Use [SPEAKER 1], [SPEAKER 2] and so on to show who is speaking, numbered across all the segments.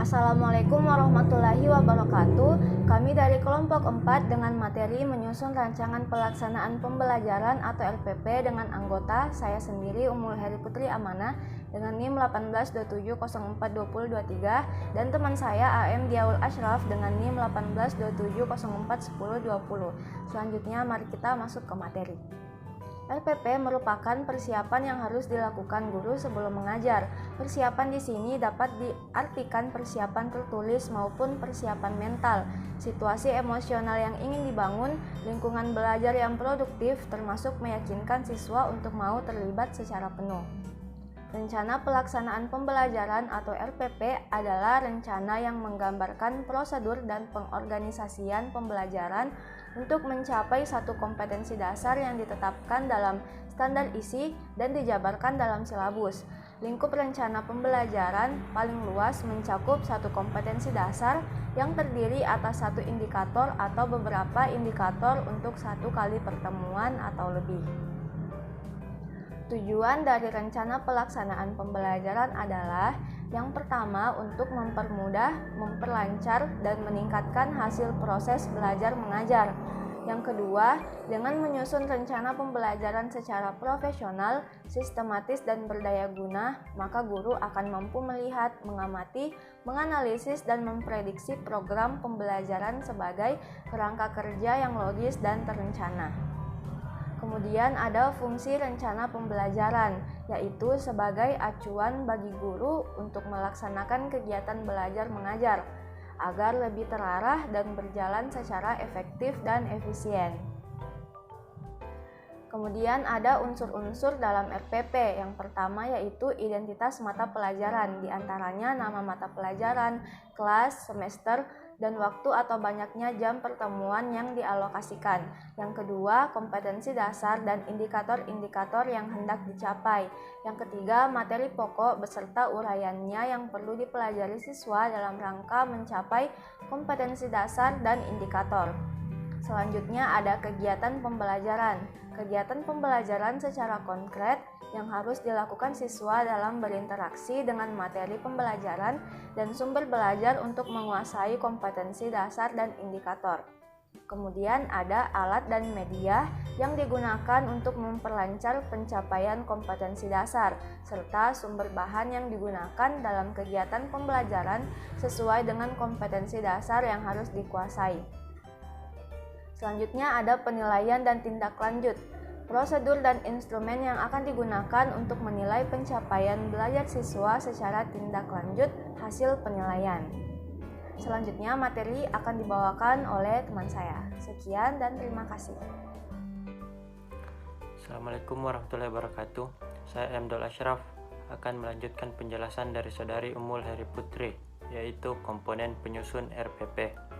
[SPEAKER 1] Assalamualaikum warahmatullahi wabarakatuh. Kami dari kelompok 4 dengan materi menyusun rancangan pelaksanaan pembelajaran atau RPP dengan anggota saya sendiri Ummul Heri Putri Amanah dengan NIM 1827042023 dan teman saya AM Diaul Ashraf dengan NIM 1827041020. Selanjutnya mari kita masuk ke materi. RPP merupakan persiapan yang harus dilakukan guru sebelum mengajar. Persiapan di sini dapat diartikan persiapan tertulis maupun persiapan mental, situasi emosional yang ingin dibangun, lingkungan belajar yang produktif, termasuk meyakinkan siswa untuk mau terlibat secara penuh. Rencana pelaksanaan pembelajaran atau RPP adalah rencana yang menggambarkan prosedur dan pengorganisasian pembelajaran untuk mencapai satu kompetensi dasar yang ditetapkan dalam standar isi dan dijabarkan dalam silabus. Lingkup rencana pembelajaran paling luas mencakup satu kompetensi dasar yang terdiri atas satu indikator atau beberapa indikator untuk satu kali pertemuan atau lebih. Tujuan dari rencana pelaksanaan pembelajaran adalah yang pertama untuk mempermudah, memperlancar, dan meningkatkan hasil proses belajar mengajar. Yang kedua, dengan menyusun rencana pembelajaran secara profesional, sistematis, dan berdaya guna, maka guru akan mampu melihat, mengamati, menganalisis, dan memprediksi program pembelajaran sebagai kerangka kerja yang logis dan terencana. Kemudian ada fungsi rencana pembelajaran, yaitu sebagai acuan bagi guru untuk melaksanakan kegiatan belajar mengajar, agar lebih terarah dan berjalan secara efektif dan efisien. Kemudian ada unsur-unsur dalam RPP. Yang pertama yaitu identitas mata pelajaran, diantaranya nama mata pelajaran, kelas, semester, dan waktu atau banyaknya jam pertemuan yang dialokasikan. Yang kedua, kompetensi dasar dan indikator-indikator yang hendak dicapai. Yang ketiga, materi pokok beserta uraiannya yang perlu dipelajari siswa dalam rangka mencapai kompetensi dasar dan indikator. Selanjutnya ada kegiatan pembelajaran. Kegiatan pembelajaran secara konkret yang harus dilakukan siswa dalam berinteraksi dengan materi pembelajaran dan sumber belajar untuk menguasai kompetensi dasar dan indikator. Kemudian ada alat dan media yang digunakan untuk memperlancar pencapaian kompetensi dasar, serta sumber bahan yang digunakan dalam kegiatan pembelajaran sesuai dengan kompetensi dasar yang harus dikuasai. Selanjutnya ada penilaian dan tindak lanjut. Prosedur dan instrumen yang akan digunakan untuk menilai pencapaian belajar siswa secara tindak lanjut hasil penilaian. Selanjutnya materi akan dibawakan oleh teman saya. Sekian dan terima kasih.
[SPEAKER 2] Assalamualaikum warahmatullahi wabarakatuh. Saya Diaul Ashraf akan melanjutkan penjelasan dari saudari Ummul Heri Putri, yaitu komponen penyusun RPP.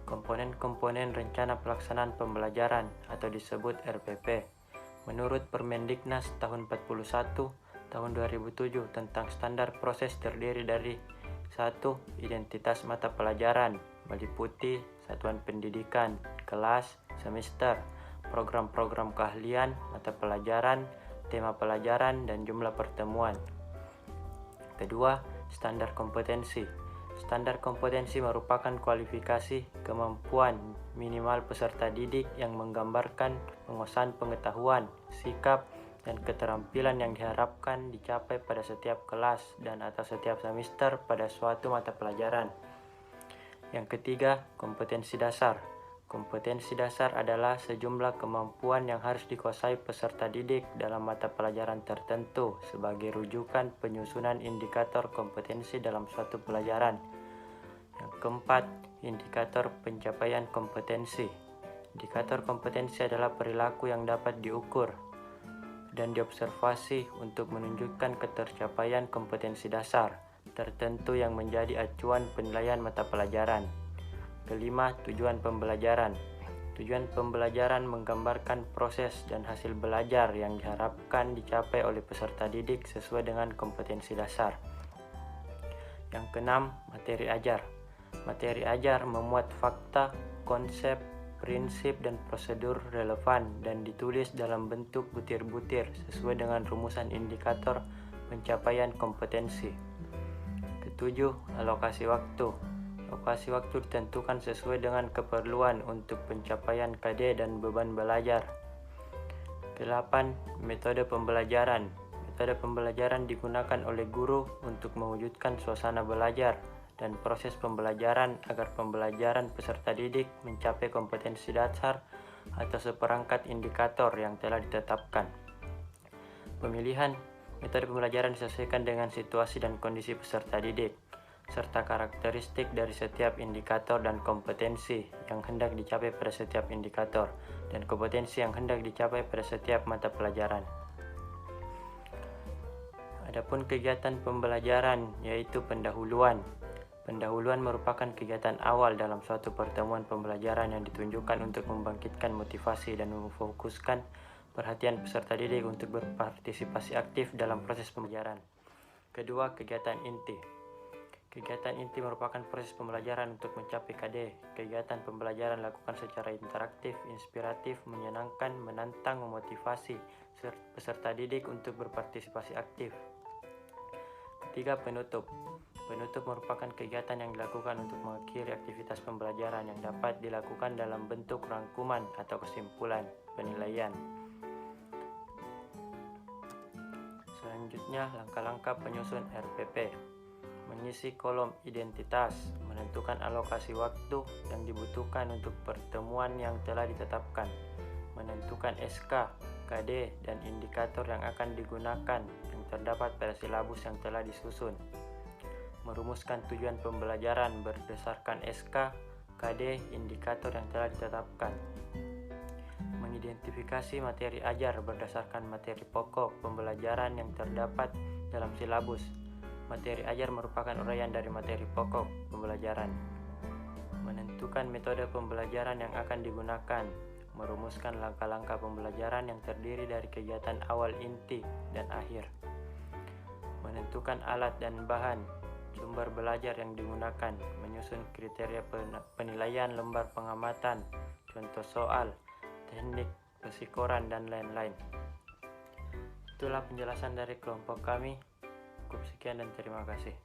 [SPEAKER 2] Komponen-komponen rencana pelaksanaan pembelajaran atau disebut RPP. Menurut Permendiknas tahun 41 tahun 2007 tentang standar proses terdiri dari 1. Identitas mata pelajaran meliputi satuan pendidikan, kelas, semester, program-program keahlian, mata pelajaran, tema pelajaran, dan jumlah pertemuan. Kedua, standar kompetensi. Standar kompetensi merupakan kualifikasi kemampuan minimal peserta didik yang menggambarkan penguasaan pengetahuan, sikap, dan keterampilan yang diharapkan dicapai pada setiap kelas dan atau setiap semester pada suatu mata pelajaran. Yang ketiga, kompetensi dasar. Kompetensi dasar adalah sejumlah kemampuan yang harus dikuasai peserta didik dalam mata pelajaran tertentu sebagai rujukan penyusunan indikator kompetensi dalam suatu pelajaran. Yang keempat, indikator pencapaian kompetensi. Indikator kompetensi adalah perilaku yang dapat diukur dan diobservasi untuk menunjukkan ketercapaian kompetensi dasar tertentu yang menjadi acuan penilaian mata pelajaran. Kelima, tujuan pembelajaran. Tujuan pembelajaran menggambarkan proses dan hasil belajar yang diharapkan dicapai oleh peserta didik sesuai dengan kompetensi dasar. Yang keenam, materi ajar. Materi ajar memuat fakta, konsep, prinsip, dan prosedur relevan dan ditulis dalam bentuk butir-butir sesuai dengan rumusan indikator pencapaian kompetensi. Ketujuh, alokasi waktu. Alokasi waktu ditentukan sesuai dengan keperluan untuk pencapaian KD dan beban belajar. 8. Metode pembelajaran. Metode pembelajaran digunakan oleh guru untuk mewujudkan suasana belajar dan proses pembelajaran agar pembelajaran peserta didik mencapai kompetensi dasar atau seperangkat indikator yang telah ditetapkan. Pemilihan metode pembelajaran disesuaikan dengan situasi dan kondisi peserta didik, serta karakteristik dari setiap indikator dan kompetensi yang hendak dicapai pada setiap indikator, dan kompetensi yang hendak dicapai pada setiap mata pelajaran. Adapun kegiatan pembelajaran yaitu pendahuluan. Pendahuluan merupakan kegiatan awal dalam suatu pertemuan pembelajaran yang ditunjukkan untuk membangkitkan motivasi dan memfokuskan perhatian peserta didik untuk berpartisipasi aktif dalam proses pembelajaran. Kedua, kegiatan inti. Kegiatan inti merupakan proses pembelajaran untuk mencapai KD. Kegiatan pembelajaran dilakukan secara interaktif, inspiratif, menyenangkan, menantang, memotivasi peserta didik untuk berpartisipasi aktif. Ketiga, penutup. Penutup merupakan kegiatan yang dilakukan untuk mengakhiri aktivitas pembelajaran yang dapat dilakukan dalam bentuk rangkuman atau kesimpulan penilaian. Selanjutnya, langkah-langkah penyusun RPP. Mengisi kolom identitas, menentukan alokasi waktu yang dibutuhkan untuk pertemuan yang telah ditetapkan, menentukan SK, KD, dan indikator yang akan digunakan yang terdapat pada silabus yang telah disusun, merumuskan tujuan pembelajaran berdasarkan SK, KD, indikator yang telah ditetapkan, mengidentifikasi materi ajar berdasarkan materi pokok pembelajaran yang terdapat dalam silabus. Materi ajar merupakan uraian dari materi pokok pembelajaran. Menentukan metode pembelajaran yang akan digunakan, merumuskan langkah-langkah pembelajaran yang terdiri dari kegiatan awal, inti, dan akhir. Menentukan alat dan bahan, sumber belajar yang digunakan, menyusun kriteria penilaian lembar pengamatan, contoh soal, teknik persikoran, dan lain-lain. Itulah penjelasan dari kelompok kami. Cukup sekian dan terima kasih.